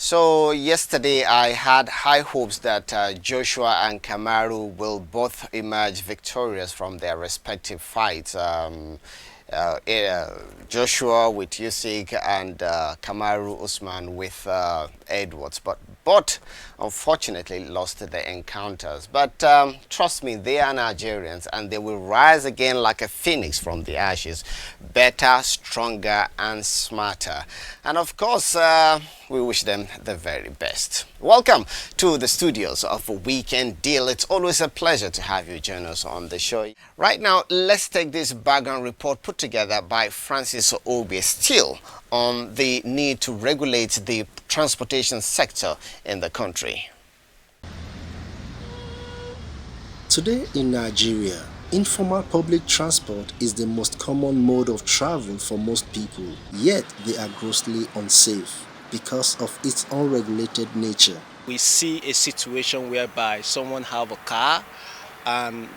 So yesterday I had high hopes that Joshua and Kamaru will both emerge victorious from their respective fights. Joshua with Usyk and Kamaru Usman with Edwards, but unfortunately lost the encounters. But trust me, they are Nigerians and they will rise again like a phoenix from the ashes, better, stronger and smarter. And of course, we wish them the very best. Welcome to the studios of Weekend Deal. It's always a pleasure to have you join us on the show. Right now, let's take this background report put together by Francis Obie Steele on the need to regulate the transportation sector in the country. Today in Nigeria, informal public transport is the most common mode of travel for most people, yet they are grossly unsafe because of its unregulated nature. We see a situation whereby someone have a car and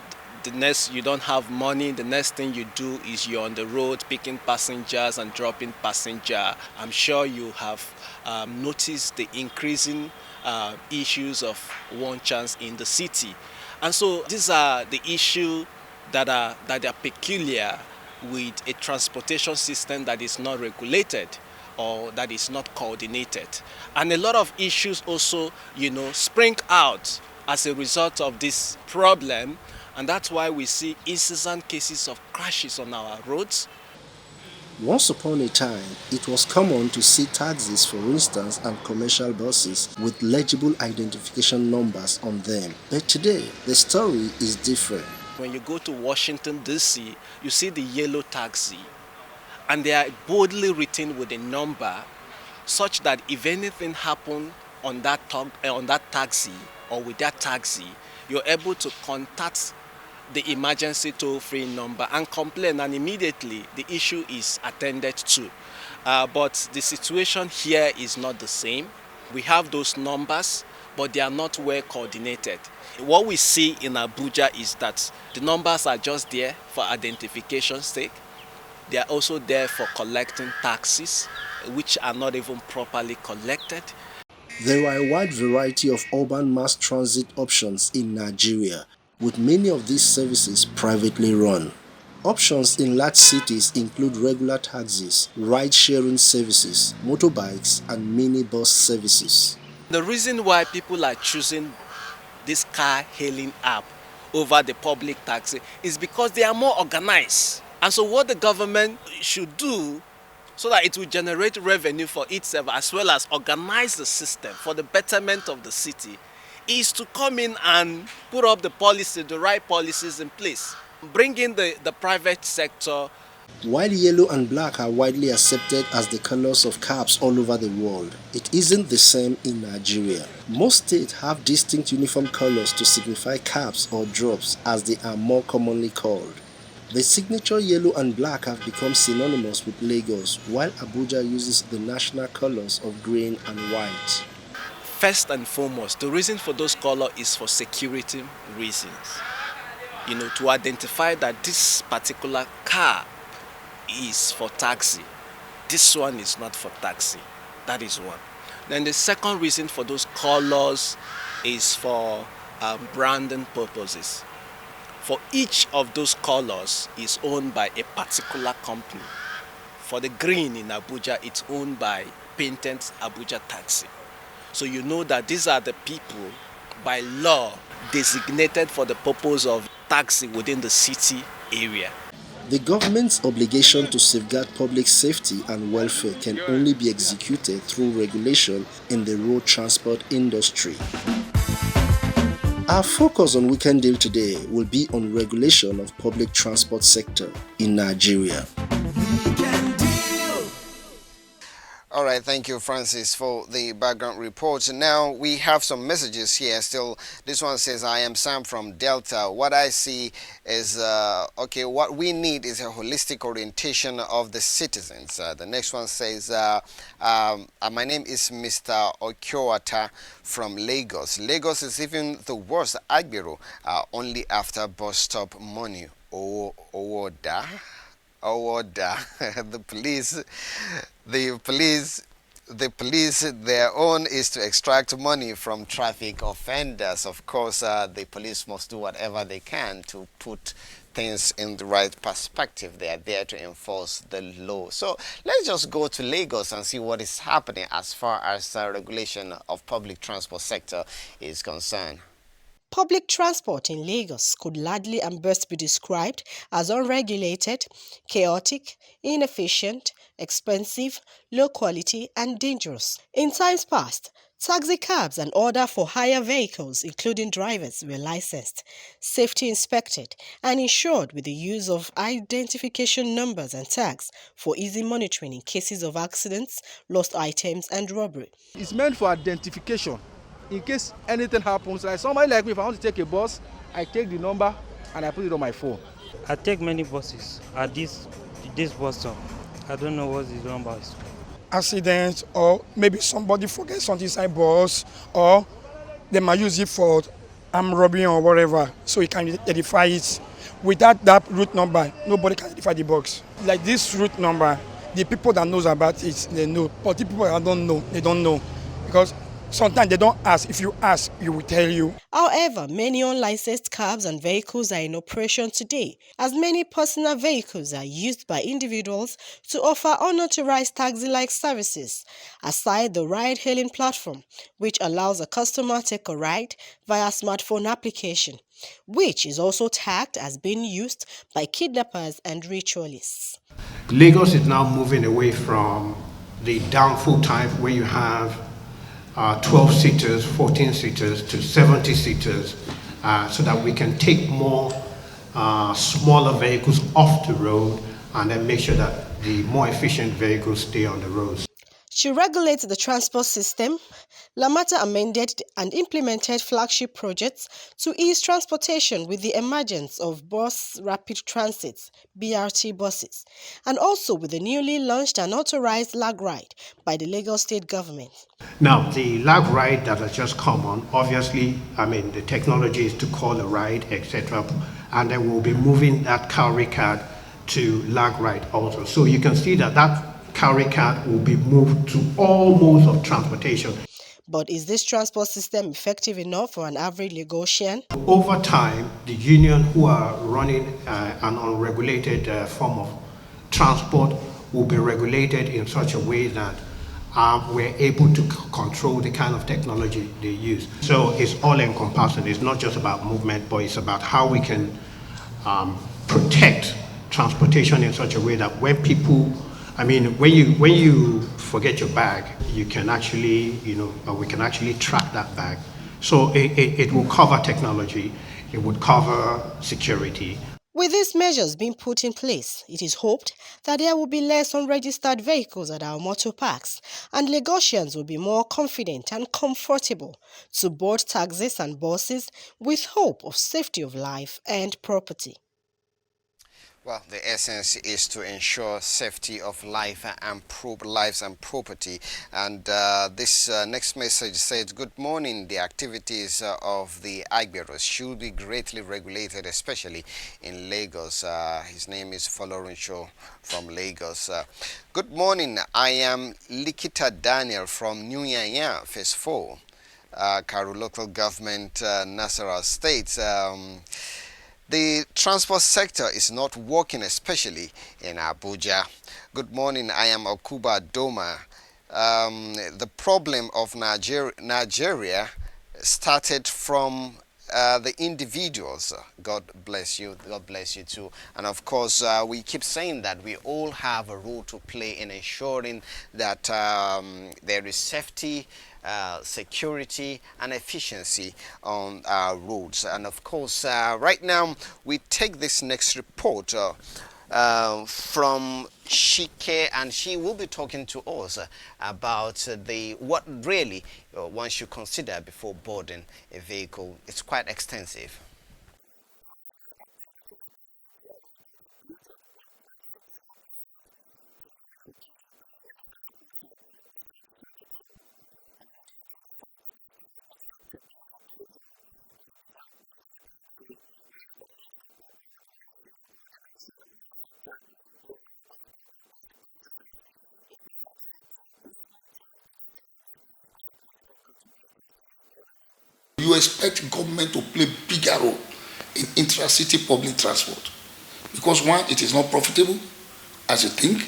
the next you don't have money, the next thing you do is you're on the road picking passengers and dropping passenger. I'm sure you have noticed the increasing issues of one chance in the city. And so these are the issues that are peculiar with a transportation system that is not regulated or that is not coordinated. And a lot of issues also, spring out as a result of this problem. And that's why we see incessant cases of crashes on our roads. Once upon a time, it was common to see taxis, for instance, and commercial buses with legible identification numbers on them. But today, the story is different. When you go to Washington, D.C., you see the yellow taxi, and they are boldly written with a number such that if anything happens on that taxi or with that taxi, you're able to contact the emergency toll-free number and complain, and immediately the issue is attended to. But the situation here is not the same. We have those numbers, but they are not well coordinated. What we see in Abuja is that the numbers are just there for identification's sake. They are also there for collecting taxes, which are not even properly collected. There are a wide variety of urban mass transit options in Nigeria, with many of these services privately run. Options in large cities include regular taxis, ride-sharing services, motorbikes, and minibus services. The reason why people are choosing this car-hailing app over the public taxi is because they are more organized. And so what the government should do so that it will generate revenue for itself as well as organize the system for the betterment of the city is to come in and put up the right policies in place. Bring in the private sector. While yellow and black are widely accepted as the colors of cabs all over the world, it isn't the same in Nigeria. Most states have distinct uniform colors to signify cabs or drops, as they are more commonly called. The signature yellow and black have become synonymous with Lagos, while Abuja uses the national colors of green and white. First and foremost, the reason for those colors is for security reasons. To identify that this particular car is for taxi. This one is not for taxi. That is one. Then the second reason for those colors is for branding purposes. For each of those colors is owned by a particular company. For the green in Abuja, it's owned by Painted Abuja Taxi. So you know that these are the people by law designated for the purpose of taxi within the city area. The government's obligation to safeguard public safety and welfare can only be executed through regulation in the road transport industry. Our focus on Weekend Deal today will be on regulation of public transport sector in Nigeria. All right, thank you, Francis, for the background report. Now we have some messages here. Still, this one says, "I am Sam from Delta. What I see is okay. What we need is a holistic orientation of the citizens." The next one says, "My name is Mr. Okyoata from Lagos. Lagos is even the worst. Agbero only after bus stop money. Owoda." The police, their own is to extract money from traffic offenders. Of course, the police must do whatever they can to put things in the right perspective. They are there to enforce the law. So let's just go to Lagos and see what is happening as far as regulation of public transport sector is concerned. Public transport in Lagos could largely and best be described as unregulated, chaotic, inefficient, expensive, low quality, and dangerous. In times past, taxi cabs and other for hire vehicles, including drivers, were licensed, safety inspected, and insured with the use of identification numbers and tags for easy monitoring in cases of accidents, lost items, and robbery. It's meant for identification. In case anything happens, like somebody like me, if I want to take a bus, I take the number and I put it on my phone. I take many buses at this bus stop. I don't know what the number is. Accidents, or maybe somebody forgets something inside bus, or they might use it for armed robbery or whatever, so you can identify it. Without that route number, nobody can identify the box. Like this route number, the people that knows about it, they know. But the people that don't know, they don't know. Because sometimes they don't ask. If you ask, you will tell you. However, many unlicensed cabs and vehicles are in operation today, as many personal vehicles are used by individuals to offer unauthorized taxi-like services, aside the ride-hailing platform, which allows a customer to take a ride via smartphone application, which is also tagged as being used by kidnappers and ritualists. Lagos is now moving away from the downfall type where you have 12-seaters, 14-seaters to 70-seaters so that we can take more smaller vehicles off the road and then make sure that the more efficient vehicles stay on the roads. To regulate the transport system, Lamata amended and implemented flagship projects to ease transportation with the emergence of bus rapid transit (BRT) buses, and also with the newly launched and authorized lag ride by the Lagos State government. Now, the lag ride that has just come on, obviously, the technology is to call a ride, etc., and then we'll be moving that cowrie card to lag ride also. So you can see that cowrie card will be moved to all modes of transportation. But is this transport system effective enough for an average Lagosian? Over time, the union who are running an unregulated form of transport will be regulated in such a way that we're able to control the kind of technology they use. So it's all encompassing. It's not just about movement, but it's about how we can protect transportation in such a way that when people, when you forget your bag, you can actually, we can actually track that bag. So it will cover technology, it would cover security. With these measures being put in place, it is hoped that there will be less unregistered vehicles at our motor parks, and Lagosians will be more confident and comfortable to board taxis and buses with hope of safety of life and property. Well, the essence is to ensure safety of life and lives and property. And this next message says, "Good morning. The activities of the Agberos should be greatly regulated, especially in Lagos." His name is Folorunsho from Lagos. "Good morning. I am Likita Daniel from New Yanya, Phase 4, Karu Local Government, Nasarawa State. The transport sector is not working, especially in Abuja. Good morning, I am Okuba Doma. The problem of Nigeria started from the individuals, God bless you. God bless you too. And of course, we keep saying that we all have a role to play in ensuring that there is safety, security and efficiency on our roads. And of course, right now we take this next report from Shike, and she will be talking to us about the what really one should consider before boarding a vehicle. It's quite extensive. You expect government to play bigger role in intra-city public transport because one, it is not profitable as you think.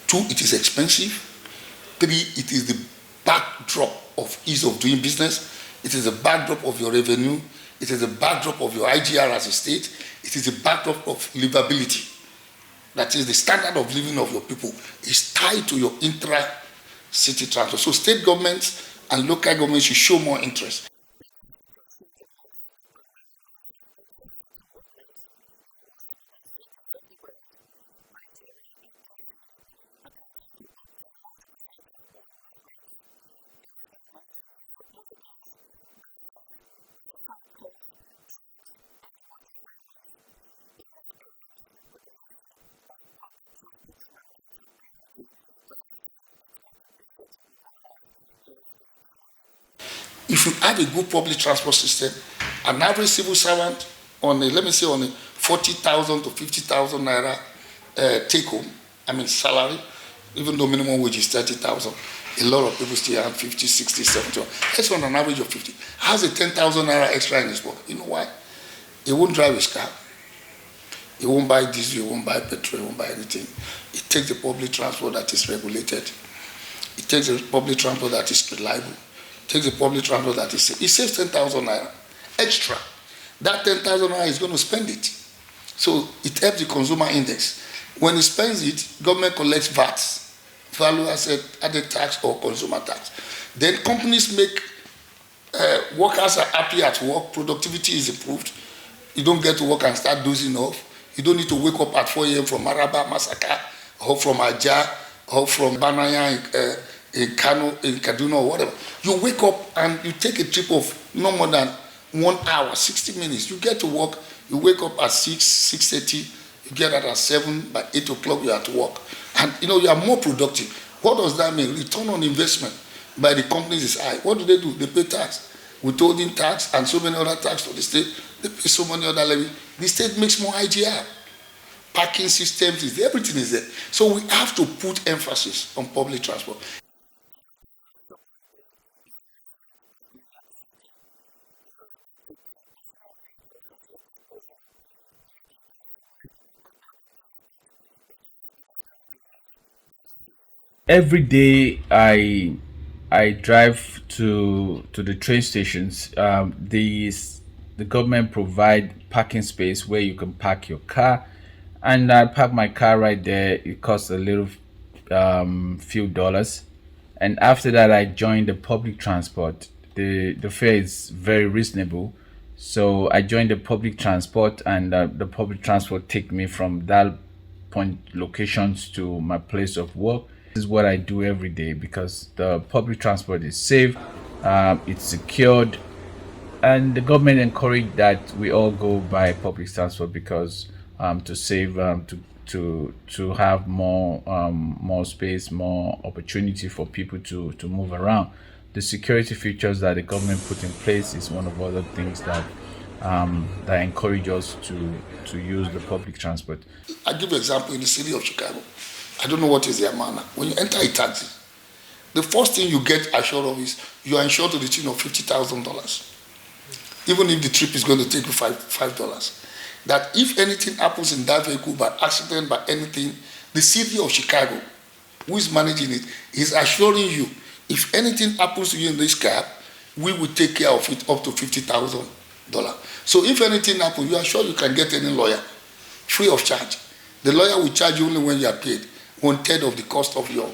Two, it is expensive. Three, it is the backdrop of ease of doing business. It is the backdrop of your revenue. It is the backdrop of your IGR as a state. It is the backdrop of livability. That is the standard of living of your people is tied to your intra-city transport. So state governments and local governments should show more interest. If you have a good public transport system, an average civil servant on a, let me say on a 40,000 to 50,000 naira take home, I mean salary, even though minimum wage is 30,000, a lot of people still have 50, 60, 70. Let's on an average of 50. Has a 10,000 naira extra in his pocket. You know why? He won't drive his car. He won't buy diesel, he won't buy petrol, he won't buy anything. He takes the public transport that is regulated. He takes the public transport that is reliable. Takes the public transport that is safe. He saves 10,000 naira extra. That 10,000 naira is going to spend it. So it helps the consumer index. When he spends it, government collects VAT, value asset added tax or consumer tax. Then companies make workers are happy at work, productivity is improved. You don't get to work and start dozing off. You don't need to wake up at 4 a.m. from Maraba, Masaka, or from Aja, or from Banaya in Kano, in Kaduna, or whatever. You wake up and you take a trip of no more than 1 hour, 60 minutes. You get to work, you wake up at 6, 6:30, you get out at 7, by 8 o'clock you're at work. And you know, you are more productive. What does that mean? Return on investment by the companies is high. What do? They pay tax, withholding tax, and so many other tax to the state. They pay so many other levy. The state makes more IGR. Parking systems is there, everything is there. So we have to put emphasis on public transport. Every day I drive to the train stations. The government provide parking space where you can park your car, and I park my car right there. It costs a little few dollars, and after that I join the public transport. The fare is very reasonable, so I join the public transport, and the public transport take me from that point locations to my place of work. This is what I do every day because the public transport is safe, it's secured, and the government encourage that we all go by public transport because to save to have more space, more opportunity for people to move around. The security features that the government put in place is one of other things that encourage us to use the public transport. I give you an example in the city of Chicago. I don't know what is their manner. When you enter a taxi, the first thing you get assured of is you are insured to the tune of $50,000. Even if the trip is going to take you $5. That if anything happens in that vehicle by accident, by anything, the city of Chicago, who is managing it, is assuring you, if anything happens to you in this cab, we will take care of it up to $50,000 So if anything happens, you are sure you can get any lawyer free of charge. The lawyer will charge you only when you are paid 1/3 of the cost of your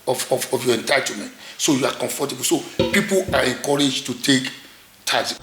entitlement. So you are comfortable. So people are encouraged to take taxi.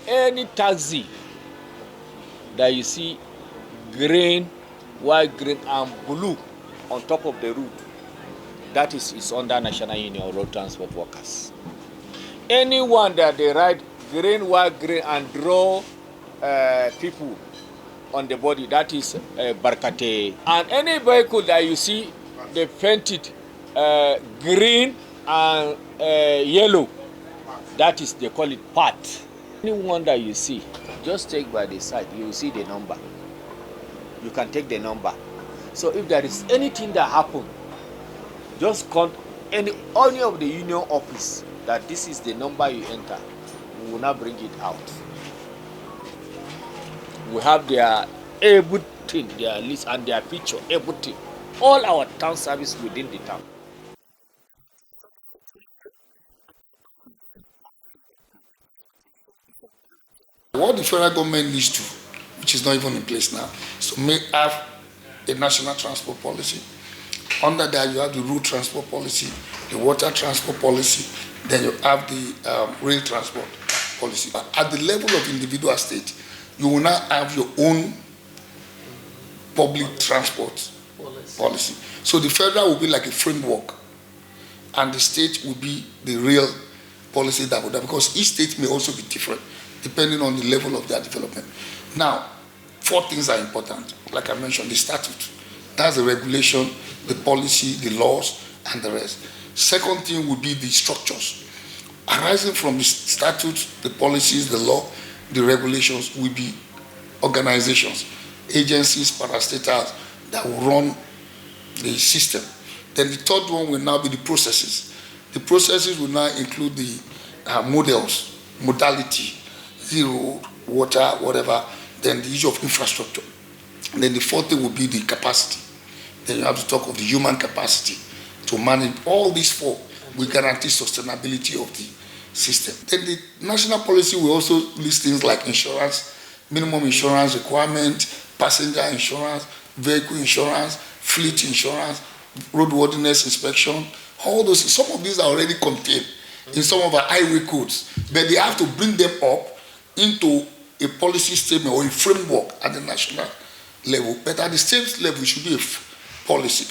Any taxi that you see green, white, green, and blue on top of the road, that is under National Union of Road Transport Workers. Anyone that they ride green, white, green, and draw people on the body, that is Barkate. And any vehicle that you see, they painted green and yellow, that is, they call it part. Anyone that you see, just take by the side, you will see the number. You can take the number. So if there is anything that happen, just contact any of the union office that this is the number you enter. We will not bring it out. We have their everything, their list and their picture, everything. All our town service within the town. What the federal government needs to, which is not even in place now, is to have a national transport policy. Under that, you have the road transport policy, the water transport policy, then you have the rail transport policy. But at the level of individual state, you will now have your own public transport policy. So the federal will be like a framework, and the state will be the real policy that would have, because each state may also be different depending on the level of their development. Now, 4 things are important. Like I mentioned, the statute. That's the regulation, the policy, the laws, and the rest. Second thing would be the structures. Arising from the statute, the policies, the law, the regulations will be organizations, agencies, parastatals that will run the system. Then the third one will now be the processes. The processes will now include the models, modality, zero, water, whatever, then the issue of infrastructure. And then the fourth thing will be the capacity. Then you have to talk of the human capacity to manage. All these 4 will guarantee sustainability of the system. Then the national policy will also list things like insurance, minimum insurance requirement, passenger insurance, vehicle insurance, fleet insurance, roadworthiness inspection. All those, some of these are already contained in some of our highway codes, but they have to bring them up into a policy statement or a framework at the national level. But at the state level, it should be a policy.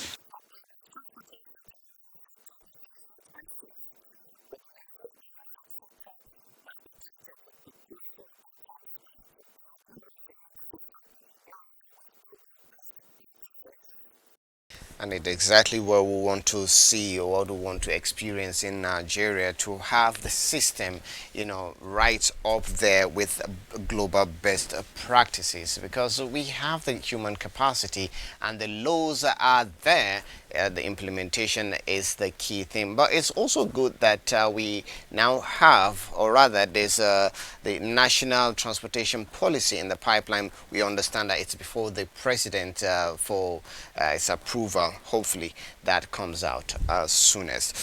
And it's exactly what we want to see or what we want to experience in Nigeria, to have the system, right up there with global best practices, because we have the human capacity and the laws are there. The implementation is the key thing. But it's also good that we now have, or rather there's the national transportation policy in the pipeline. We understand that it's before the president for its approval. Hopefully that comes out as soonest.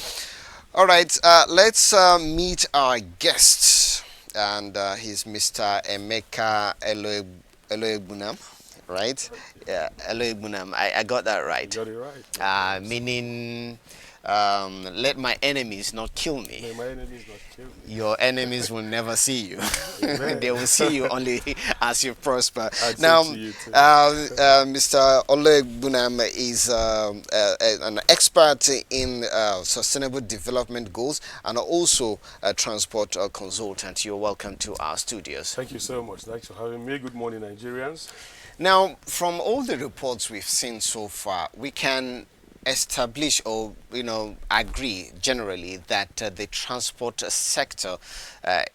All right, let's meet our guest, and he's Mr. Emeka Eloegbunam, right? Yeah, Eloegbunam. I got that right. You got it right. Meaning let my enemies not kill me. May my enemies not kill me. Your enemies will never see you. Amen. They will see you only as you prosper. I'd Now, say to you too. Mr. Olegbunam is an expert in sustainable development goals and also a transport consultant. You're welcome to our studios. Thank you so much. Thanks for having me. Good morning, Nigerians. Now, from all the reports we've seen so far, we can establish or agree generally that the transport sector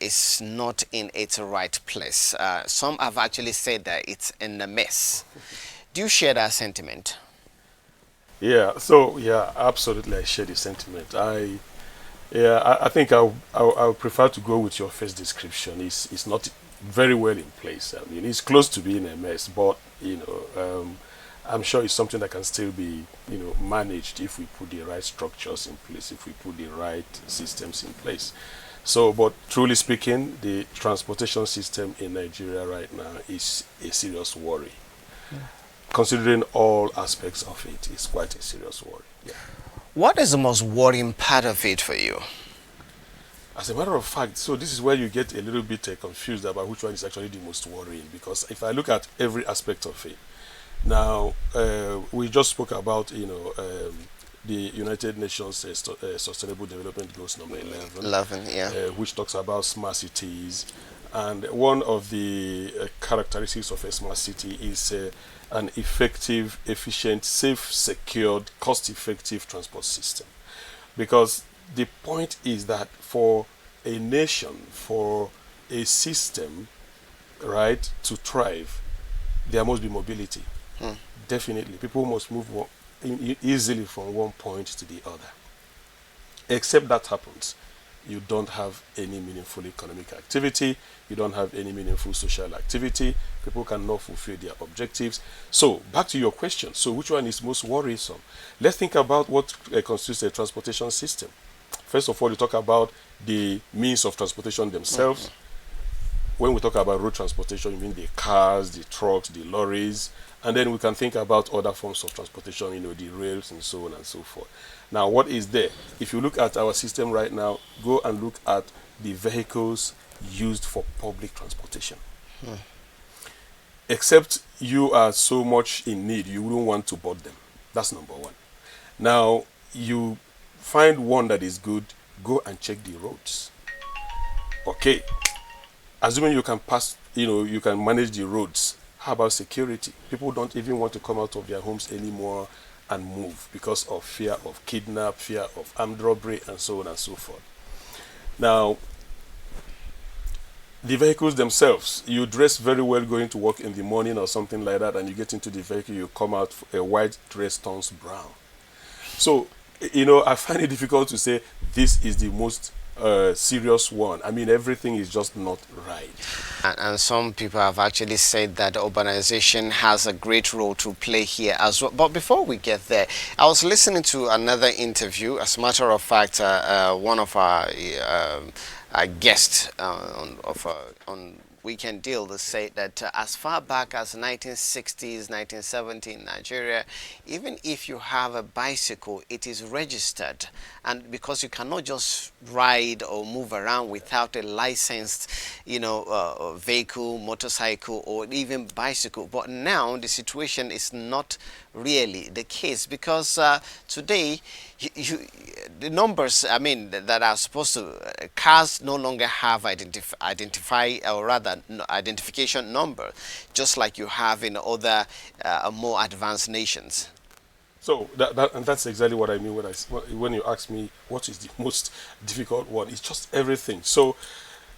is not in its right place. Some have actually said that it's in a mess. Do you share that sentiment? Yeah, so yeah, absolutely I share the sentiment. I think I'll prefer to go with your first description. It's not very well in place. I mean, it's close to being a mess, but I'm sure it's something that can still be managed if we put the right structures in place, if we put the right systems in place. So, but truly speaking, the transportation system in Nigeria right now is a serious worry. Yeah. Considering all aspects of it, it's quite a serious worry. Yeah. What is the most worrying part of it for you? As a matter of fact, so this is where you get a little bit confused about which one is actually the most worrying, because if I look at every aspect of it, now we just spoke about the United Nations Sustainable Development Goals number 11, yeah, which talks about smart cities, and one of the characteristics of a smart city is an effective, efficient, safe, secured, cost-effective transport system. Because the point is that for a nation, for a system, right, to thrive, there must be mobility. Definitely, people must move easily from one point to the other. Except that happens, you don't have any meaningful economic activity, you don't have any meaningful social activity, people cannot fulfill their objectives. So, back to your question, so which one is most worrisome? Let's think about what constitutes a transportation system. First of all, you talk about the means of transportation themselves. When we talk about road transportation, you mean the cars, the trucks, the lorries, and then we can think about other forms of transportation, the rails and so on and so forth. Now, what is there? If you look at our system right now, go and look at the vehicles used for public transportation. Except you are so much in need, you wouldn't want to board them. That's number one. Now, you find one that is good, go and check the roads. Okay. Assuming you can pass, you can manage the roads, how about security? People don't even want to come out of their homes anymore and move because of fear of kidnap, fear of armed robbery, and so on and so forth. Now, the vehicles themselves, you dress very well going to work in the morning or something like that, and you get into the vehicle, you come out, a white dress turns brown. So, I find it difficult to say this is the most serious one. I mean, everything is just not right. And some people have actually said that urbanization has a great role to play here as well. But before we get there, I was listening to another interview. As a matter of fact, one of our guests on Weekend Deal, they say that as far back as 1960s, 1970 in Nigeria, even if you have a bicycle, it is registered. And because you cannot just ride or move around without a licensed, vehicle, motorcycle, or even bicycle. But now the situation is not really the case, because today the numbers, that are supposed to, cars no longer have identification number, just like you have in other more advanced nations. So that's exactly what I mean when you ask me what is the most difficult one. It's just everything. So,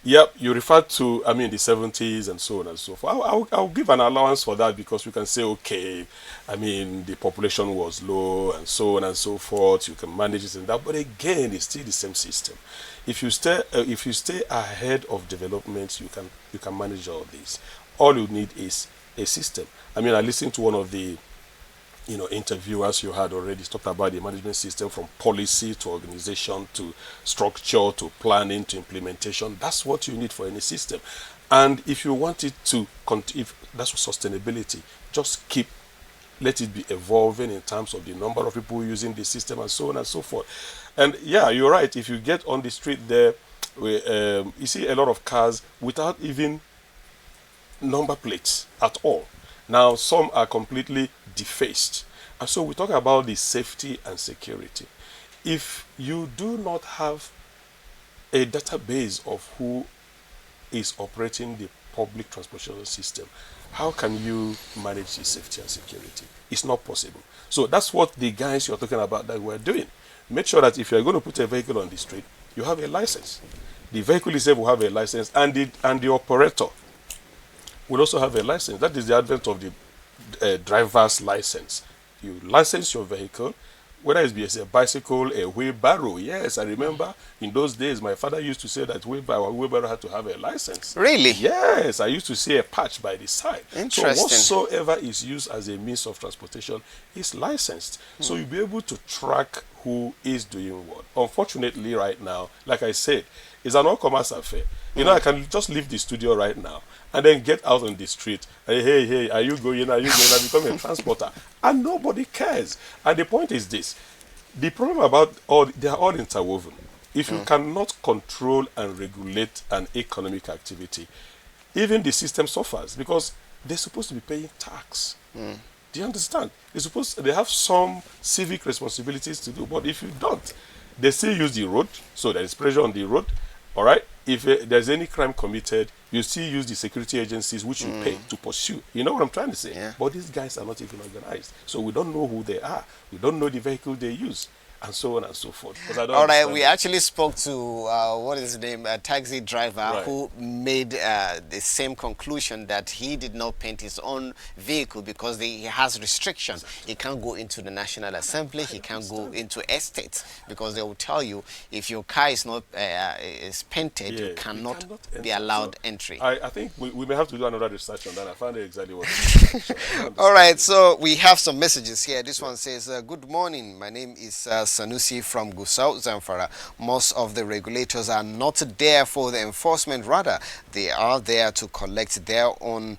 yep, you refer to the 70s and so on and so forth. I'll give an allowance for that, because we can say, okay, the population was low and so on and so forth. You can manage it and that, but again, it's still the same system. If you stay ahead of development, you can manage all this. All you need is a system. I listened to one of the interviewers you had already talked about the management system, from policy to organization to structure to planning to implementation. That's what you need for any system. And if you want it to, if that's sustainability, just keep let it be evolving in terms of the number of people using the system and so on and so forth. And yeah, you're right. If you get on the street there, you see a lot of cars without even number plates at all. Now, some are completely defaced. And so we talk about the safety and security. If you do not have a database of who is operating the public transportation system, how can you manage the safety and security? It's not possible. So that's what the guys you're talking about that we're doing. Make sure that if you're going to put a vehicle on the street, you have a license. The vehicle itself will have a license, and the operator will also have a license. That is the advent of the driver's license. You license your vehicle, whether it be a bicycle, a wheelbarrow. Yes, I remember in those days my father used to say that wheelbarrow had to have a license. Really? Yes, I used to see a patch by the side. Interesting. So whatsoever is used as a means of transportation is licensed. So you'll be able to track who is doing what. Unfortunately, right now, like I said, it's an all-commerce affair. You know, I can just leave the studio right now and then get out on the street. Hey, are you going? I become a transporter. And nobody cares. And the point is this. The problem about they are all interwoven. If you cannot control and regulate an economic activity, even the system suffers because they're supposed to be paying tax. Do you understand? They have some civic responsibilities to do, but if you don't, they still use the road, so there is pressure on the road. All right? If there's any crime committed, you still use the security agencies which you pay to pursue. You know what I'm trying to say? Yeah. But these guys are not even organized. So we don't know who they are. We don't know the vehicle they use. And so on and so forth. All right, we actually spoke to, what is his name, a taxi driver who made the same conclusion that he did not paint his own vehicle because he has restrictions. He can't go into the National Assembly, he can't go into estates because they will tell you if your car is not is painted, you cannot be allowed entry. I think we may have to do another research on that. I found exactly what it is. All right, so we have some messages here. This one says, good morning, my name is Sanusi from Gusau, Zamfara. Most of the regulators are not there for the enforcement, rather they are there to collect their own.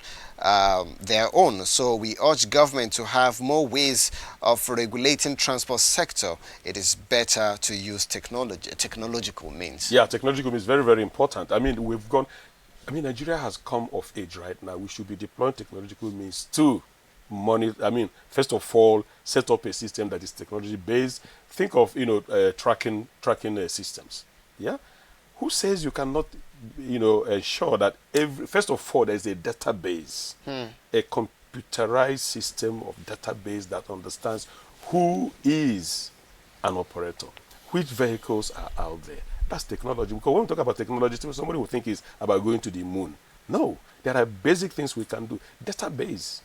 So we urge government to have more ways of regulating transport sector. It is better to use technological means. Yeah, technological means very, very important. I mean, Nigeria has come of age right now. We should be deploying technological means to first of all, set up a system that is technology based. Think of tracking systems. Yeah, who says you cannot ensure that first of all there is a database, a computerized system of database that understands who is an operator, which vehicles are out there. That's technology. Because when we talk about technology, somebody will think it's about going to the moon. No, there are basic things we can do. Database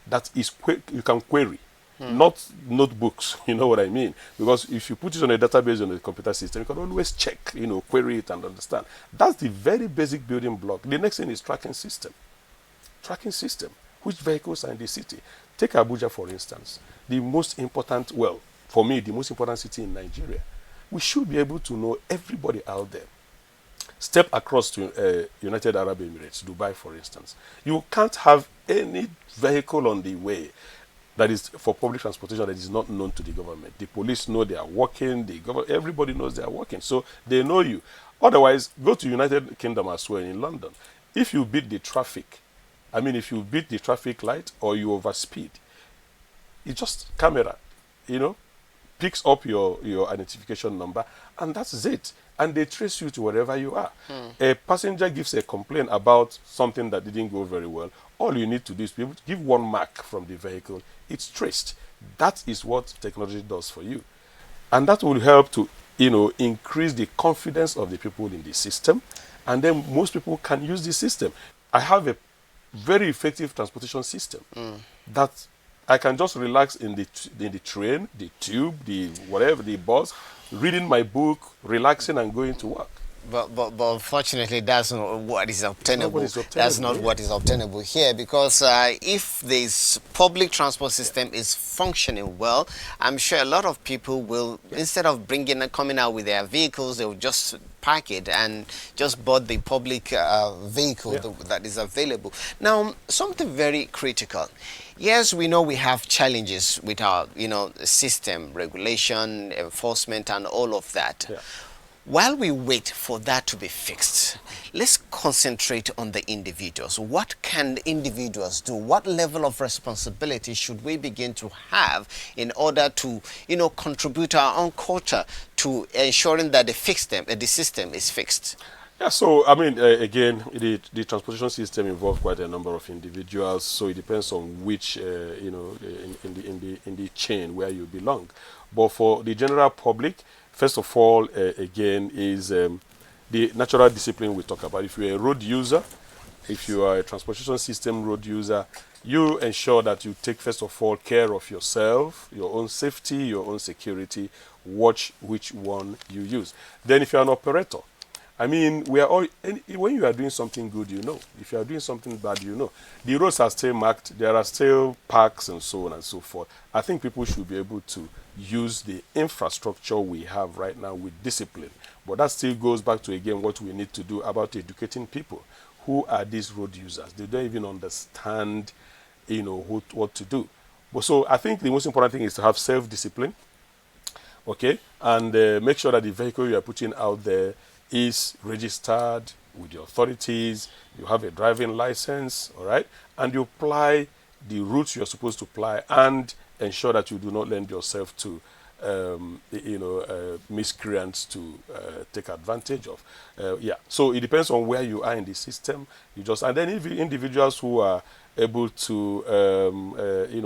that is you can query, not notebooks. You know what I mean? Because if you put it on a database on a computer system, you can always check, query it and understand. That's the very basic building block. The next thing is tracking system. Tracking system. Which vehicles are in the city? Take Abuja, for instance. The most important, for me, the most important city in Nigeria. We should be able to know everybody out there. Step across to United Arab Emirates, Dubai, for instance. You can't have any vehicle on the way that is for public transportation that is not known to the government. The police know they are working. Everybody knows they are working. So they know you. Otherwise, go to United Kingdom as well in London. If you beat the traffic, if you beat the traffic light or you overspeed, it's just camera, picks up your identification number, and that's it. And they trace you to wherever you are. A passenger gives a complaint about something that didn't go very well. All you need to do is be able to give one mark from the vehicle. It's traced. That is what technology does for you. And that will help to, increase the confidence of the people in the system. And then most people can use the system. I have a very effective transportation system that I can just relax in the train, the tube, the whatever, the bus, reading my book, relaxing and going to work. But unfortunately, that's not what is obtainable. That's not what is obtainable here, because if this public transport system is functioning well, I'm sure a lot of people will, instead of coming out with their vehicles, they will just park it and just board the public vehicle that is available. Now, something very critical. Yes, we know we have challenges with our, system, regulation, enforcement, and all of that. Yeah. While we wait for that to be fixed, let's concentrate on the individuals. What can individuals do? What level of responsibility should we begin to have in order to, contribute our own culture to ensuring that the system is fixed? Yeah, so I mean, again, the transportation system involves quite a number of individuals. So it depends on which, in the chain where you belong. But for the general public, first of all, again, is the natural discipline we talk about. If you're a road user, if you are a transportation system road user, you ensure that you take, first of all, care of yourself, your own safety, your own security. Watch which one you use. Then if you're an operator, I mean, we are all, when you are doing something good, you know. If you are doing something bad, you know. The roads are still marked. There are still parks and so on and so forth. I think people should be able to use the infrastructure we have right now with discipline. But that still goes back to, again, what we need to do about educating people. Who are these road users? They don't even understand, what to do. But so I think the most important thing is to have self-discipline, okay? And make sure that the vehicle you are putting out there is registered with the authorities, you have a driving license, all right? And you apply the routes you're supposed to apply and ensure that you do not lend yourself to, miscreants to take advantage of. So it depends on where you are in the system. And then individuals who are able to,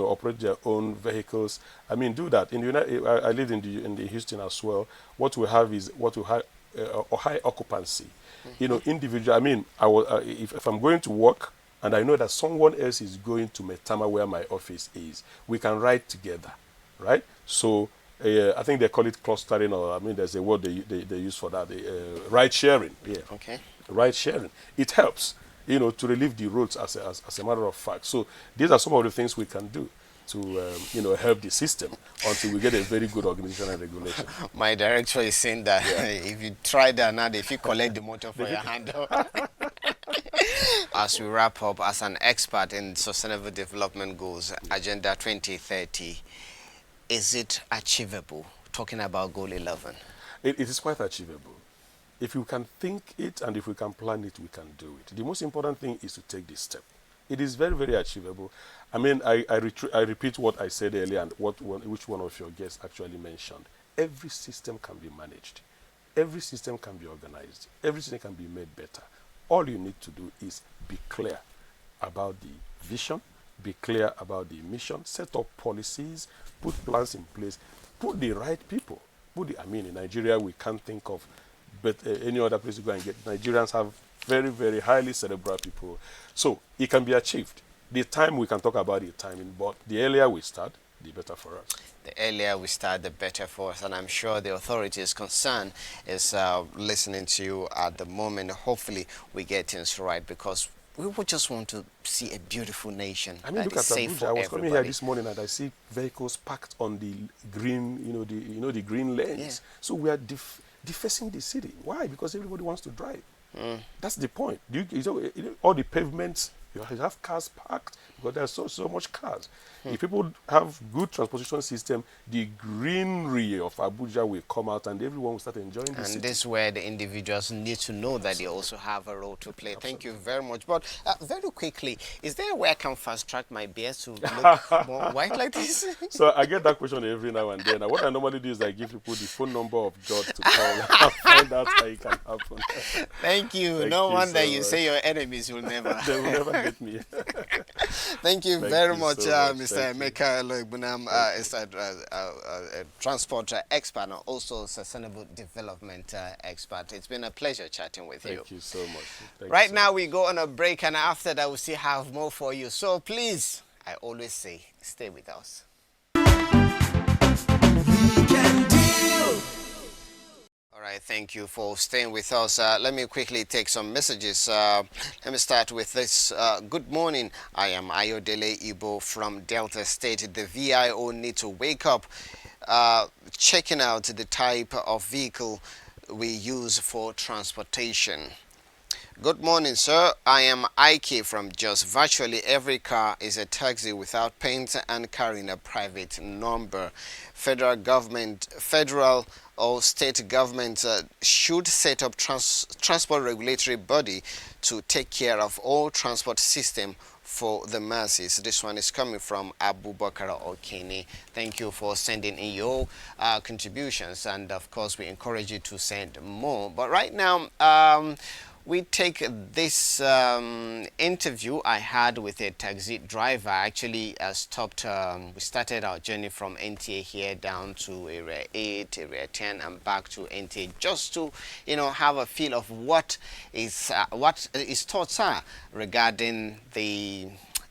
operate their own vehicles, I mean, do that. In the I live in the Houston as well. What we have is high occupancy. Individual. I mean, if I'm going to work and I know that someone else is going to Metama where my office is, we can ride together, right? So I think they call it clustering, or I mean, there's a word they use for that. Ride sharing. Yeah. Okay. Ride sharing. It helps, to relieve the roads as a matter of fact. So these are some of the things we can do to help the system until we get a very good organization and regulation. My director is saying that if you try that now, if you collect the motor for your handle. As we wrap up, as an expert in Sustainable Development Goals, Agenda 2030, is it achievable? Talking about Goal 11. It is quite achievable. If you can think it and if we can plan it, we can do it. The most important thing is to take this step. It is very, very achievable. I mean, I repeat what I said earlier and which one of your guests actually mentioned. Every system can be managed. Every system can be organized. Every system can be made better. All you need to do is be clear about the vision, be clear about the mission, set up policies, put plans in place, put the right people. In Nigeria, we can't think of any other place to go and get. Nigerians have very, very highly cerebral people. So it can be achieved. The time we can talk about the timing, but the earlier we start, the better for us. The earlier we start, the better for us. And I'm sure the authorities concerned is listening to you at the moment. Hopefully we get things right, because we would just want to see a beautiful nation. I mean, look at Abuja. I was coming here this morning and I see vehicles parked on the green, the green lanes. Yeah. So we are defacing the city. Why? Because everybody wants to drive. That's the point. All the pavements, you have cars parked because there's so much cars. If people have good transportation system, the greenery of Abuja will come out and everyone will start enjoying the city. And this is where the individuals need to know that they also have a role to play. Absolutely. Thank you very much. But very quickly, is there a way I can fast track my beard to look more white like this? So I get that question every now and then. What I normally do is I give people the phone number of George to call and find out how it can happen. Thank you. No wonder you say your enemies will never. They will never get me. Thank you very much, Mr. Emeka Eloigbunam, is a transport expert and also sustainable development expert. It's been a pleasure chatting with you. Thank you so much. Right now we go on a break, and after that we still have more for you. So please, I always say, stay with us. All right, thank you for staying with us. Let me quickly take some messages. Let me start with this. Good morning. I am Ayodele Ibo from Delta State. The VIO need to wake up, checking out the type of vehicle we use for transportation. Good morning, sir. I am Ike from Jos. Virtually every car is a taxi without paint and carrying a private number. Federal or state governments should set up transport regulatory body to take care of all transport system for the masses. This one is coming from Abubakar Okene. Thank you for sending in your contributions, and of course we encourage you to send more. But right now, we take this interview I had with a taxi driver. Actually stopped, we started our journey from NTA here down to Area 8, Area 10 and back to NTA, just to, have a feel of what his thoughts are regarding the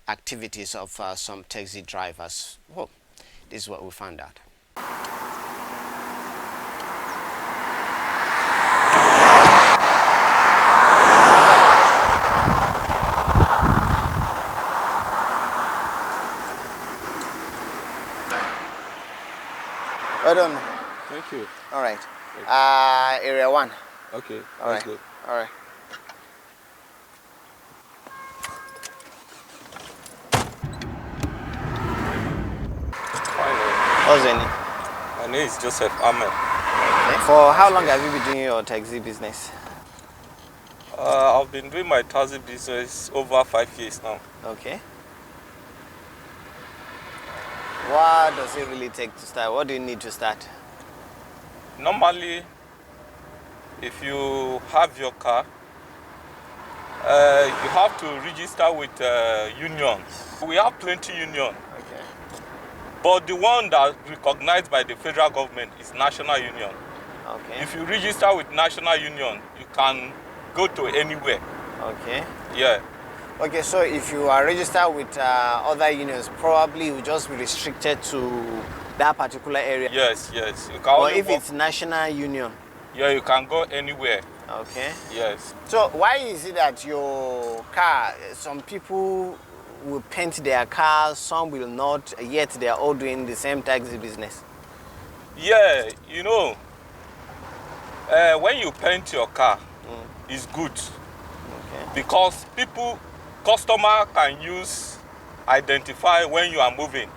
activities of some taxi drivers. Well, this is what we found out. Hold on. Thank you. All right. Area 1. Okay. All right. Good. All right. What's your name? My name is Joseph Ahmed. Okay. For how long have you been doing your taxi business? I've been doing my taxi business over 5 years now. Okay. What does it really take to start? What do you need to start? Normally, if you have your car, you have to register with unions. We have plenty union. Okay. But the one that's recognized by the federal government is National Union. Okay. If you register with National Union, you can go to anywhere. Okay. Yeah. Okay, so if you are registered with other unions, probably you will just be restricted to that particular area. Yes, yes. You can or if it's national union. Yeah, you can go anywhere. Okay. Yes. So why is it that your car, some people will paint their cars, some will not, yet they are all doing the same taxi business? Yeah, when you paint your car, it's good. Okay. Because customer can identify when you are moving.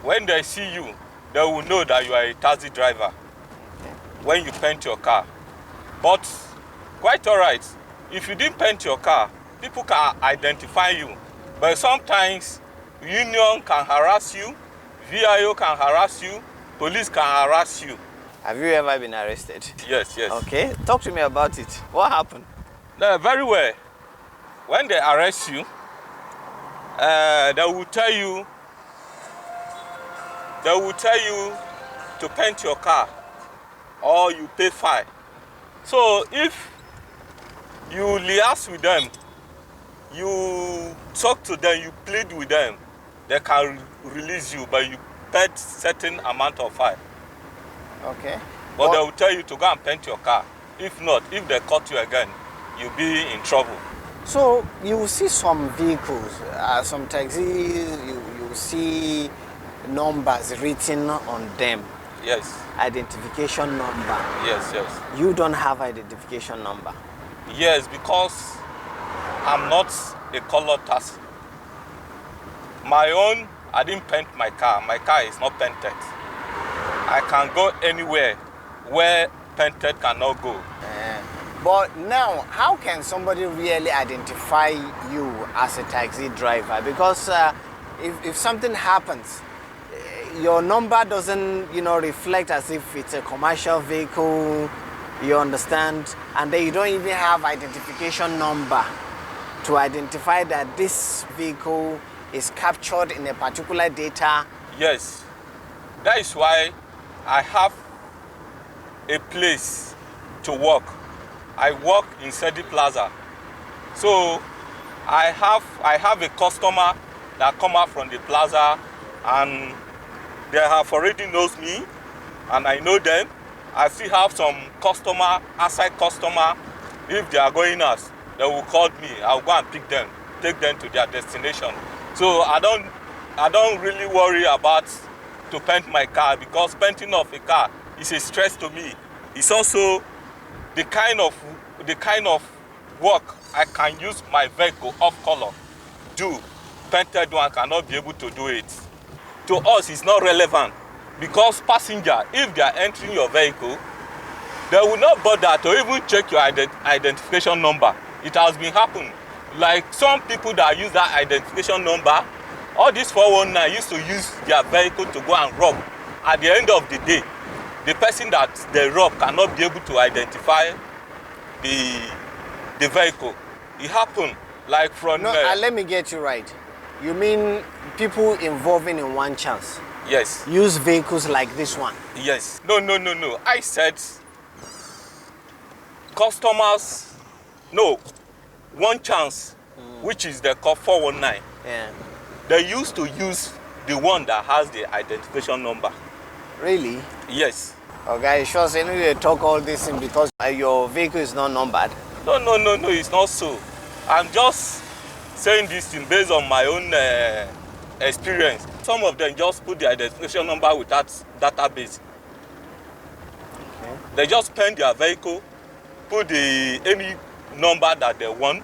When they see you, they will know that you are a taxi driver. When you paint your car. But quite all right, if you didn't paint your car, people can identify you. But sometimes union can harass you, VIO can harass you, police can harass you. Have you ever been arrested? Yes, yes. Okay, talk to me about it. What happened? Very well. When they arrest you, they will tell you to paint your car or you pay fine. So if you liaise with them, you talk to them, you plead with them, they can release you, but you pay certain amount of fine. Okay. But they will tell you to go and paint your car. If not, if they caught you again, you'll be in trouble. So you will see some vehicles, some taxis, you will see numbers written on them. Yes. Identification number. Yes, yes. You don't have identification number. Yes, because I'm not a color taxi. My own, I didn't paint my car. My car is not painted. I can go anywhere where painted cannot go. But now, how can somebody really identify you as a taxi driver? Because if something happens, your number doesn't, reflect as if it's a commercial vehicle, you understand? And then you don't even have identification number to identify that this vehicle is captured in a particular data. Yes. That is why I have a place to work. I work in Sedi Plaza. So I have a customer that come out from the plaza and they have already knows me and I know them. I still have some outside customer. If they are going out, they will call me. I'll go and pick them, take them to their destination. So I don't really worry about to paint my car because painting of a car is a stress to me. It's also the kind of work I can use my vehicle off color do, painted one cannot be able to do it. To us, it's not relevant because passenger, if they are entering your vehicle, they will not bother to even check your identification number. It has been happening. Like some people that use that identification number, all these 419 used to use their vehicle to go and rob. At the end of the day, the person that they rob cannot be able to identify the vehicle. It happened like from... No, let me get you right. You mean people involving in one chance? Yes. Use vehicles like this one? Yes. No. I said customers, no, one chance, which is the call 419. Yeah. They used to use the one that has the identification number. Really? Yes. Okay, sure. So you talk all this in because your vehicle is not numbered. No, it's not so. I'm just saying this thing based on my own experience. Some of them just put the identification number without database. Okay. They just pen their vehicle, put any number that they want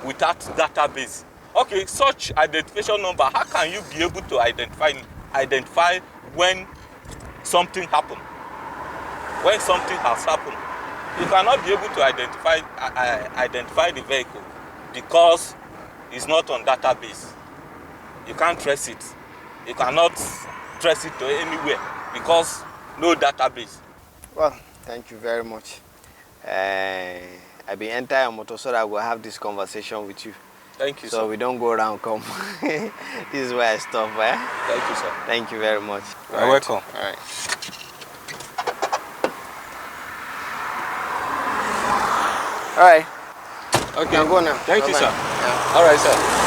without database. Okay, such identification number, how can you be able to identify when something happened? When something has happened, you cannot be able to identify the vehicle because it's not on database. You can't trace it. You cannot trace it to anywhere because no database. Well, thank you very much. I'll be entire motor so that I will have this conversation with you. Thank you, so sir. We don't go around come. This is where I stop. Thank you, sir. Thank you very much. You're welcome. All right. All right. Okay. Now go now. Thank you, sir. Yeah. All right, sir.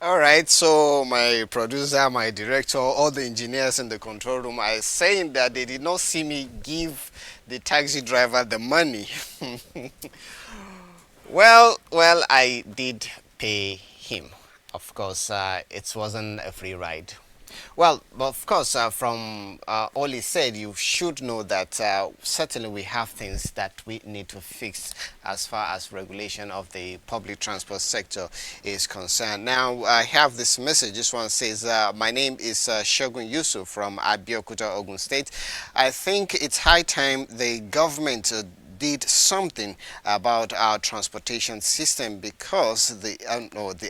All right, so my producer, my director, all the engineers in the control room are saying that they did not see me give the taxi driver the money. Well, I did pay him. Of course, it wasn't a free ride. Well, but of course, from all he said, you should know that certainly we have things that we need to fix as far as regulation of the public transport sector is concerned. Now, I have this message. This one says, my name is Shogun Yusuf from Abuja, Ogun State. I think it's high time the government did something about our transportation system because the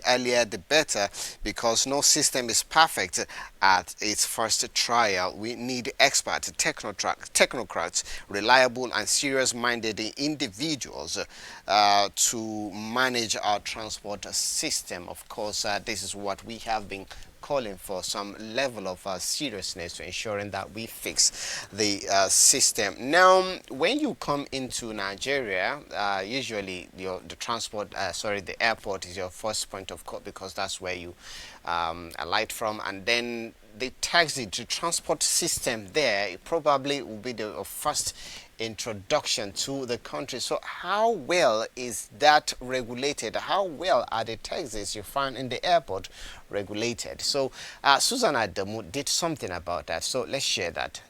earlier the better, because no system is perfect at its first trial. We need experts, technocrats, reliable and serious-minded individuals to manage our transport system. Of course, this is what we have been calling for, some level of seriousness to ensuring that we fix the system. Now, when you come into Nigeria, usually the airport is your first point of call because that's where you alight from, and then the transport system there, it probably will be the first introduction to the country. So how well is that regulated? How well are the taxis you find in the airport regulated? So Susan Adamu did something about that. So let's share that.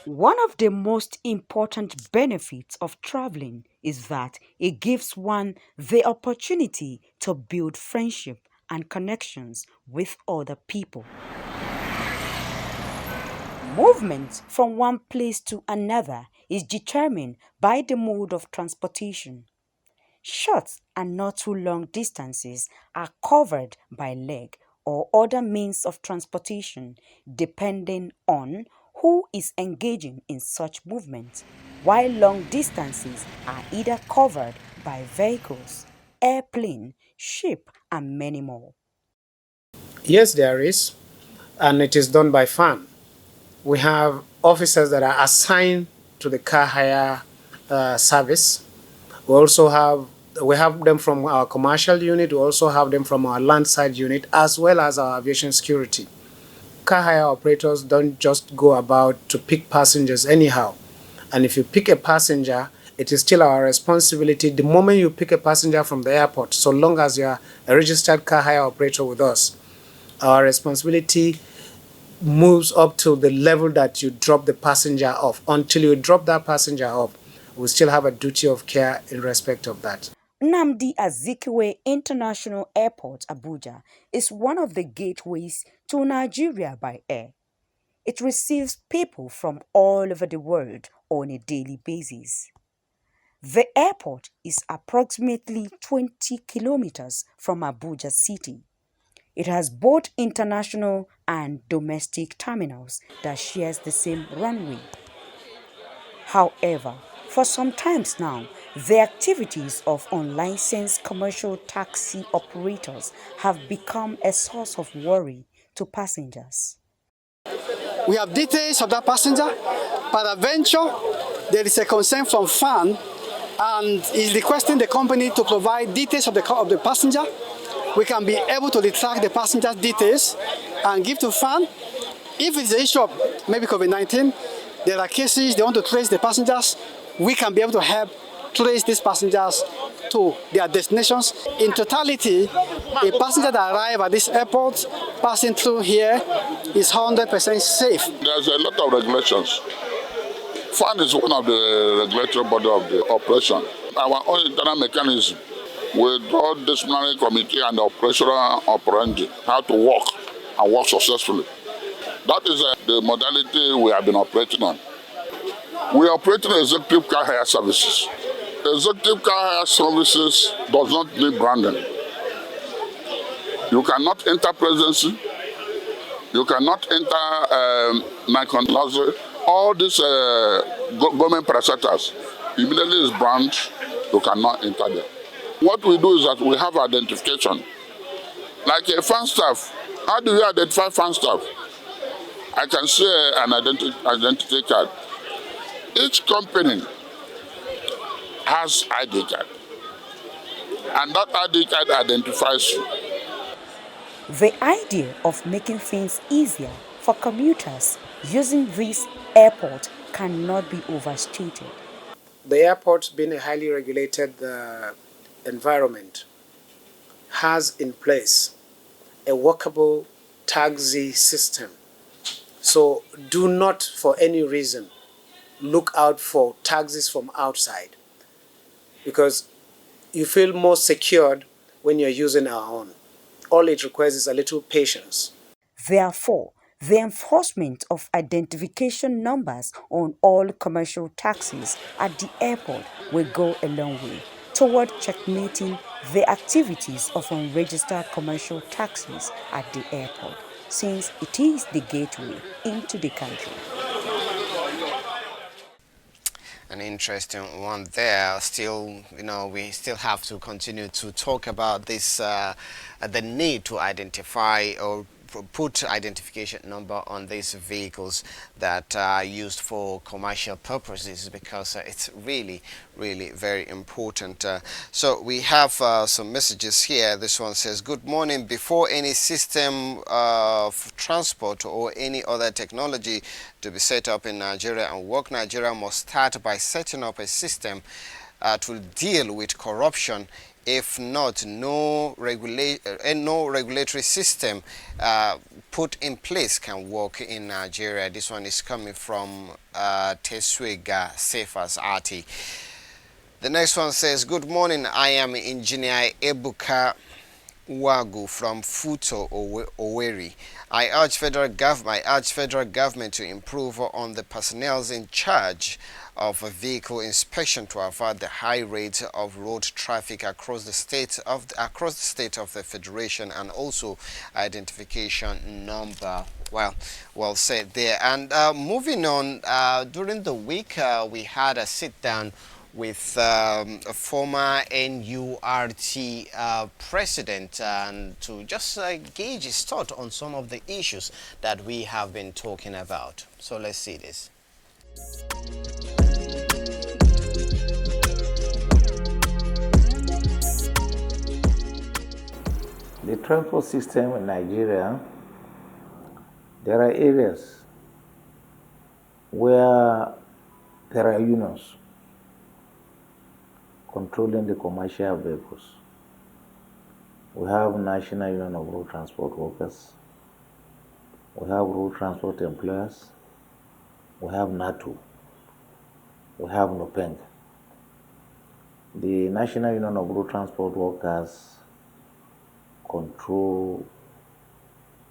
One of the most important benefits of traveling is that it gives one the opportunity to build friendship and connections with other people. Movement from one place to another is determined by the mode of transportation. Short and not too long distances are covered by leg or other means of transportation depending on who is engaging in such movement, while long distances are either covered by vehicles, airplane, ship, and many more. Yes, there is, and it is done by FAN. We have officers that are assigned to the car hire service. We have them from our commercial unit. We also have them from our landside unit, as well as our aviation security. Car hire operators don't just go about to pick passengers anyhow. And if you pick a passenger, it is still our responsibility the moment you pick a passenger from the airport, so long as you are a registered car hire operator with us, our responsibility moves up to the level that you drop the passenger off. Until you drop that passenger off, we still have a duty of care in respect of that. Nnamdi Azikiwe International Airport, Abuja, is one of the gateways to Nigeria by air. It receives people from all over the world on a daily basis. The airport is approximately 20 kilometers from Abuja city. It has both international and domestic terminals that shares the same runway. However, for some times now, the activities of unlicensed commercial taxi operators have become a source of worry to passengers. We have details of that passenger. Peradventure, there is a concern from FAN and is requesting the company to provide details of the passenger. We can be able to retract the passenger's details and give to FAN. If it's an issue of maybe COVID-19, there are cases they want to trace the passengers, we can be able to help trace these passengers to their destinations. In totality, a passenger that arrives at this airport passing through here is 100% safe. There's a lot of regulations. FAN is one of the regulatory body of the operation. Our own internal mechanism with all disciplinary committee and the operational operandi, how to work and work successfully. That is the modality we have been operating on. We are operating executive car hire services. Executive car hire services does not need branding. You cannot enter presidency. You cannot enter Nikon luxury. All these government parastatals, immediately is brand, you cannot enter there. What we do is that we have identification. Like a fan staff, how do you identify fan staff? I can say an identity card. Each company has ID card, and that ID card identifies you. The idea of making things easier for commuters using this airport cannot be overstated. The airport, being a highly regulated environment, has in place a workable taxi system. So do not, for any reason, look out for taxis from outside, because you feel more secured when you're using our own. All it requires is a little patience. Therefore, the enforcement of identification numbers on all commercial taxis at the airport will go a long way toward checkmating the activities of unregistered commercial taxis at the airport, since it is the gateway into the country. An interesting one there. Still, we still have to continue to talk about this, the need to identify or put identification number on these vehicles that are used for commercial purposes, because it's really very important. So we have some messages here. This one says, good morning. Before any system of transport or any other technology to be set up in Nigeria and work, Nigeria must start by setting up a system to deal with corruption. If not, no regulatory system put in place can work in Nigeria. This one is coming from Teswega Sefas Ati. The next one says, good morning, I am Engineer Ebuka Wagu from Futo Oweri. I urge federal government to improve on the personnel in charge of vehicle inspection to avoid the high rate of road traffic across the state of the federation, and also identification number. Well said there. And moving on, during the week we had a sit down with a former NURT president, and to just gauge his thought on some of the issues that we have been talking about. So let's see this. The transport system in Nigeria, there are areas where there are unions controlling the commercial vehicles. We have National Union of Road Transport Workers. we have road transport employers, we have NATO, we have NOPENG. The National Union of Road Transport Workers control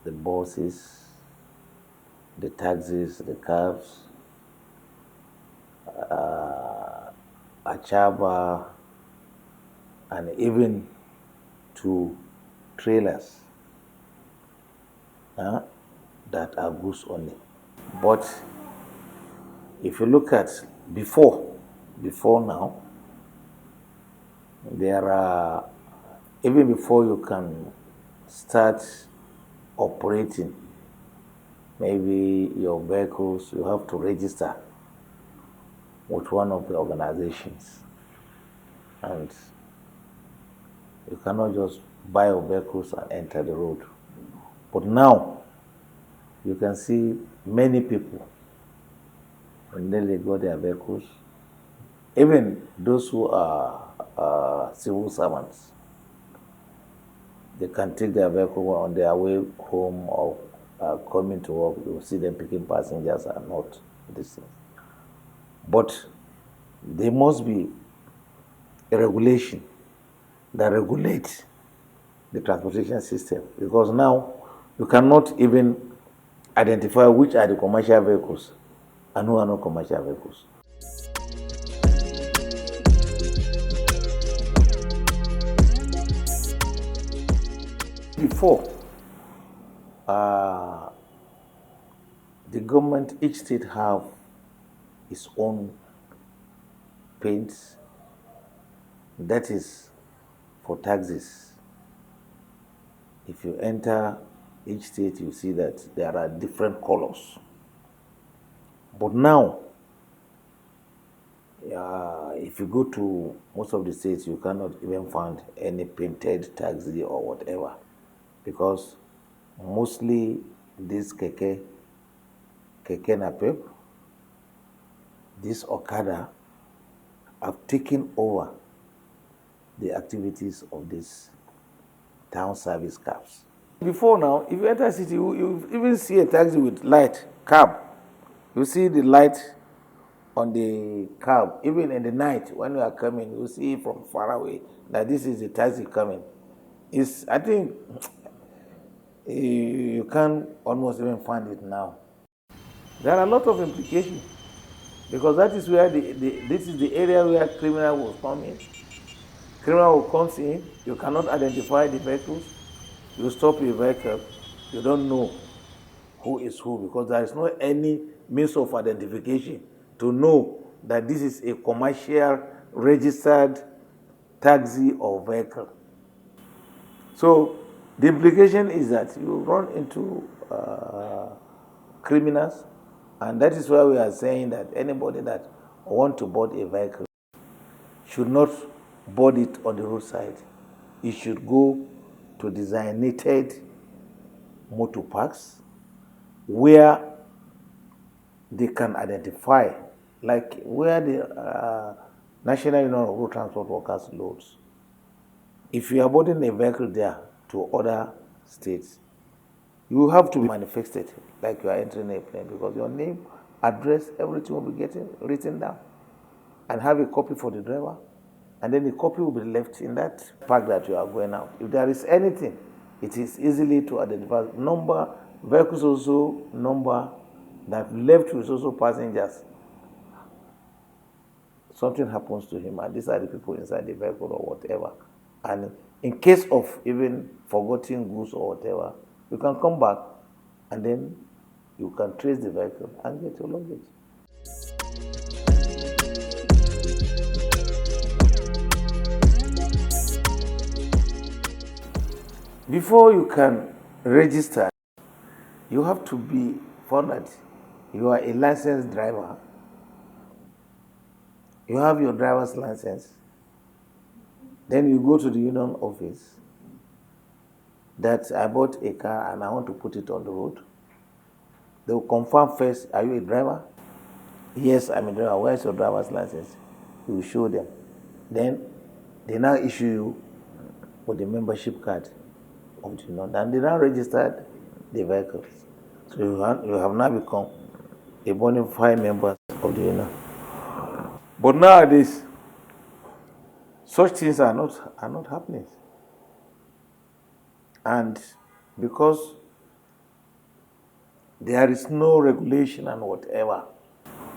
the buses, the taxis, the cabs, Achaba, and even to trailers that are goods only. But if you look at before now, there are, even before you can start operating maybe your vehicles, you have to register with one of the organizations. And you cannot just buy your vehicles and enter the road. But now, you can see many people, when they got their vehicles, even those who are civil servants, they can take their vehicle on their way home or coming to work. You see them picking passengers and not this thing. But there must be a regulation that regulates the transportation system, because now you cannot even identify which are the commercial vehicles and who are not commercial vehicles. Before, the government, each state have its own paints, that is for taxis. If you enter each state, you see that there are different colors. But now, if you go to most of the states, you cannot even find any painted taxi or whatever, because mostly this keke napep, this Okada, have taken over the activities of these town service cabs. Before now, if you enter a city, you even see a taxi with light, cab. You see the light on the cab. Even in the night, when you are coming, you see from far away that this is the taxi coming. I think you can't almost even find it now. There are a lot of implications, because that is where this is the area where criminal will come in. Criminal will come in, you cannot identify the vehicles, you stop your vehicle, you don't know who is who, because there is no any means of identification to know that this is a commercial registered taxi or vehicle. So the implication is that you run into criminals, and that is why we are saying that anybody that wants to board a vehicle should not board it on the roadside. It should go to designated motor parks where they can identify, like where the National Union of Road Transport Workers loads. If you are boarding a vehicle there to other states, you have to manifest it like you are entering a plane, because your name, address, everything will be getting written down, and have a copy for the driver, and then the copy will be left in that park that you are going out. If there is anything, it is easily to identify. Number, vehicles also number that left with also passengers. Something happens to him, and these are the people inside the vehicle or whatever. And in case of even forgotten goods or whatever, you can come back and then you can trace the vehicle and get your luggage. Before you can register, you have to be found that you are a licensed driver. You have your driver's license. Then you go to the union office that I bought a car and I want to put it on the road. They will confirm first, are you a driver? Yes, I'm a driver. Where's your driver's license? You will show them. Then they now issue you with the membership card of the union. And they now registered the vehicles. So you have now become a bona fide member of the union. But nowadays, such things are not happening. And because there is no regulation and whatever,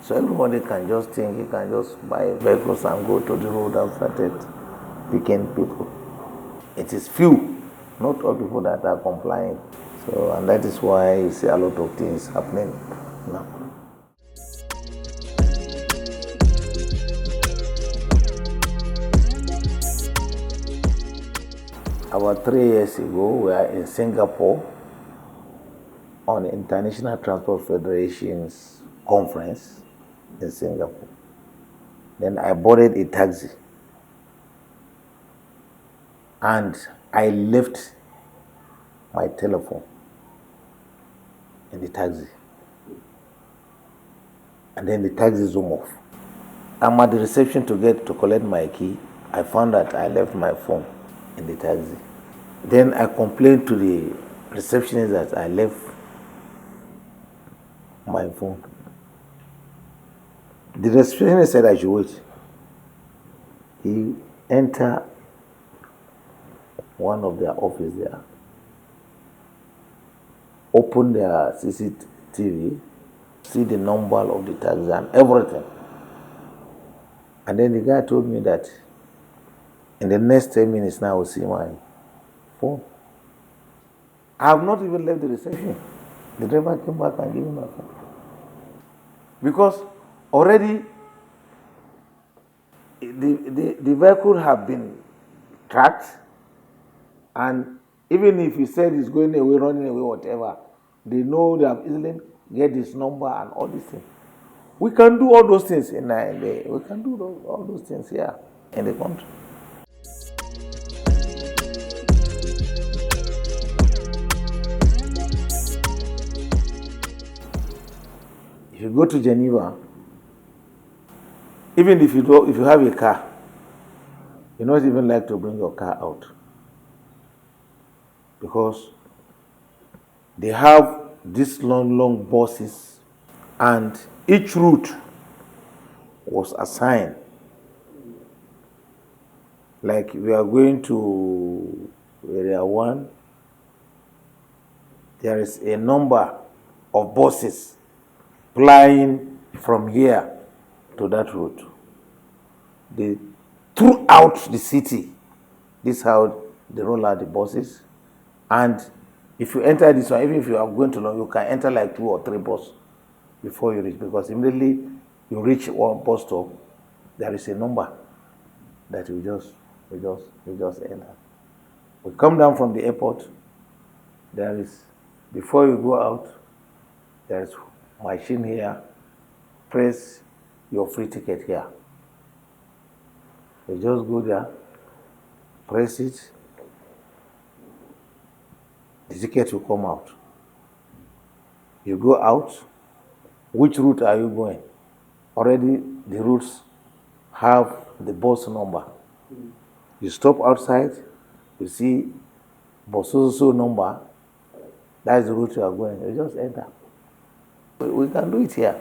so everybody can just think he can just buy vehicles and go to the road and started picking people. It is few, not all people that are complying. So, and that is why you see a lot of things happening now. About 3 years ago, we were in Singapore on the International Transport Federation's conference in Singapore. Then I boarded a taxi and I left my telephone in the taxi. And then the taxi zoom off. I'm at the reception to collect my key. I found that I left my phone in the taxi. Then I complained to the receptionist that I left my phone. The receptionist said I should wait. He entered one of their office there, opened their CCTV, see the number of the taxi and everything. And then the guy told me that in the next 10 minutes now I will see my phone. I have not even left the reception. The driver came back and gave me my phone. Because already the vehicle have been tracked, and even if he said he's going away, running away, whatever, they know they have easily get his number and all these things. We can do all those things we can do all those things here in the country. If you go to Geneva, even if you have a car, you don't even like to bring your car out, because they have these long buses, and each route was assigned. Like we are going to Area 1, there is a number of buses flying from here to that route. Throughout the city, this is how they roll out the buses. And if you enter this one, even if you are going to long, you can enter like 2 or 3 buses before you reach, because immediately you reach one bus stop, there is a number that you just enter. We come down from the airport, before you go out, there is machine here, press your free ticket here. You just go there, press it, the ticket will come out. You go out, which route are you going? Already the routes have the bus number. You stop outside, you see bus so number, that's the route you are going. You just enter. We can do it here.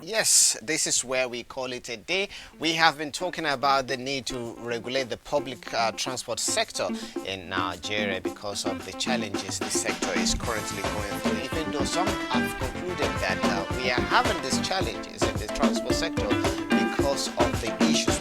Yes, this is where we call it a day. We have been talking about the need to regulate the public transport sector in Nigeria because of the challenges the sector is currently going through. Even though some have concluded that we are having these challenges in the transport sector because of the issues